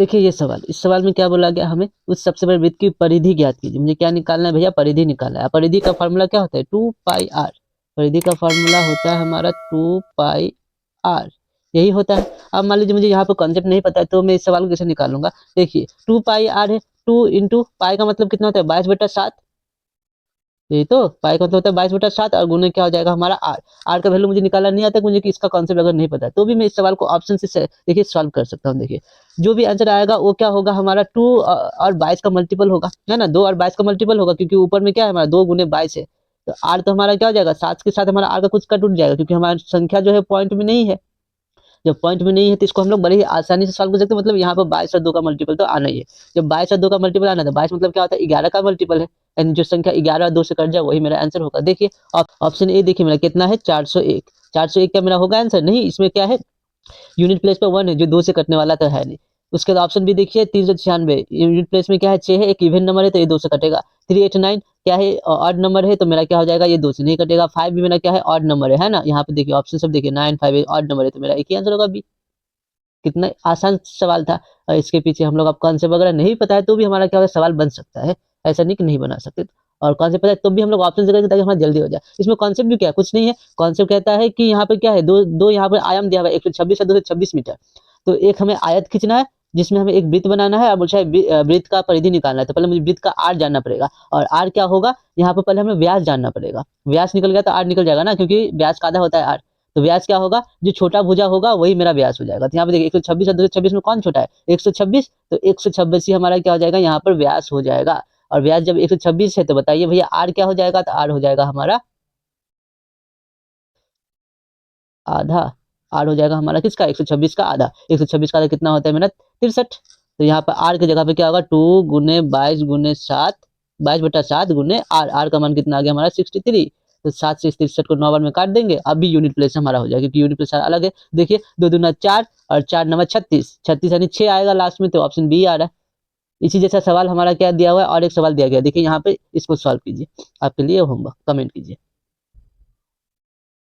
देखिए ये सवाल, इस सवाल में क्या बोला गया, हमें उस सबसे बड़े वृत्त की परिधि ज्ञात कीजिए। मुझे क्या निकालना है भैया, परिधि निकालना है। परिधि का फार्मूला क्या होता है, 2πr। परिधि का फार्मूला होता है हमारा 2πr, यही होता है। अब मान लीजिए मुझे यहाँ पे कॉन्सेप्ट नहीं पता है, तो मैं इस सवाल को कैसे निकालूंगा। देखिए 2πr है, 2 इंटू पाई का मतलब कितना होता है 22/7, यही तो पाई का मतलब होता है 22/7, और गुने क्या हो जाएगा हमारा आर। आर का वैल्यू मुझे निकालना नहीं आता, मुझे कि इसका कॉन्सेप्ट अगर नहीं पता है तो भी मैं इस सवाल को ऑप्शन से देखिए सॉल्व कर सकता हूँ। देखिए जो भी आंसर आएगा वो क्या होगा हमारा 2 और 22 का मल्टीपल होगा, है ना, 2 और 22 का मल्टीपल होगा, क्योंकि ऊपर में क्या है हमारा 2 गुने 22 है। तो आर तो हमारा क्या हो जाएगा, 7 के साथ हमारा आर का कुछ कट उठ जाएगा, क्योंकि हमारी संख्या जो है पॉइंट में नहीं है। जब पॉइंट में नहीं है तो इसको हम लोग बड़े ही आसानी से सॉल्व कर सकते हैं। मतलब यहाँ पर 22 और 2 का मल्टीपल तो आना ही है। जब 22 और 2 का मल्टीपल आना है, 22 मतलब क्या होता है 11 का मल्टीपल है, यानी जो संख्या 11 और 2 से कट जाए वही मेरा आंसर होगा। देखिए ऑप्शन ए देखिए मेरा कितना है 401। 401 क्या मेरा होगा आंसर, नहीं इसमें क्या है यूनिट प्लेस पे 1 है, जो 2 से कटने वाला तो है नहीं। उसके बाद ऑप्शन भी देखिए 396, यूनिट प्लेस में क्या है 6 है, एक इवन नंबर है तो ये 2 से कटेगा। 389 क्या है ऑड नंबर है, तो मेरा क्या हो जाएगा ये 2 से नहीं कटेगा। 5 भी मेरा क्या है ऑड नंबर है ना, यहाँ पे देखिए ऑप्शन सब देखिए 9 5 ऑड नंबर है, तो मेरा एक ही आंसर होगा बी। कितना आसान सवाल था। और इसके पीछे हम लोग अब कॉन्सेप्ट वगैरह नहीं पता है तो भी हमारा क्या होगा सवाल बन सकता है, ऐसा नहीं कि नहीं बना सकते। और कॉन्सेप्ट पता है तो भी हम लोग ऑप्शन से करेंगे ताकि हमारा जल्दी हो जाए। इसमें कॉन्सेप्ट भी क्या है, कुछ नहीं है। कॉन्सेप्ट कहता है कि यहाँ पे क्या है, दो दो यहाँ पे आयाम दिया हुआ है, 126 और 226 मीटर। तो एक हमें आयत खींचना है जिसमें हमें एक वृत्त बनाना है, और मुझे वृत्त का परिधि निकालना है। तो पहले मुझे वृत्त का आर जानना पड़ेगा, और आर क्या होगा यहाँ पे पहले हमें व्यास जानना पड़ेगा। व्यास निकल गया तो आर निकल जाएगा ना, क्योंकि व्यास का आधा होता है आर। तो व्यास क्या होगा, जो छोटा भुजा होगा वही मेरा व्यास हो जाएगा। तो यहाँ पे देखिए 126 और 226 में कौन छोटा है 126, तो 126 ही हमारा क्या हो जाएगा यहाँ पर व्यास हो जाएगा। और व्यास जब 126 है तो बताइए भैया आर क्या हो जाएगा, तो आर हो जाएगा हमारा आधा। आर हो जाएगा हमारा किसका 126 का आधा। 126 का आधा कितना होता है मेरा 63। तो यहाँ पर आर की जगह पे क्या होगा 2 गुने 22 गुने 7, 22/7 गुने आर। आर का मान कितना आ गया हमारा 63। तो 7 से 63 को 9 बार में काट देंगे, अभी यूनिट प्लेस हमारा हो जाएगा, क्योंकि यूनिट प्लेस अलग है। देखिए 2 दूना 4 और 4 नवा 36, 36 यानी 6 आएगा लास्ट में, तो ऑप्शन बी आ रहा है। इसी जैसा सवाल हमारा क्या दिया हुआ है, और एक सवाल दिया गया, देखिए यहाँ पे इसको सॉल्व कीजिए, आपके लिए होमवर्क कमेंट कीजिए।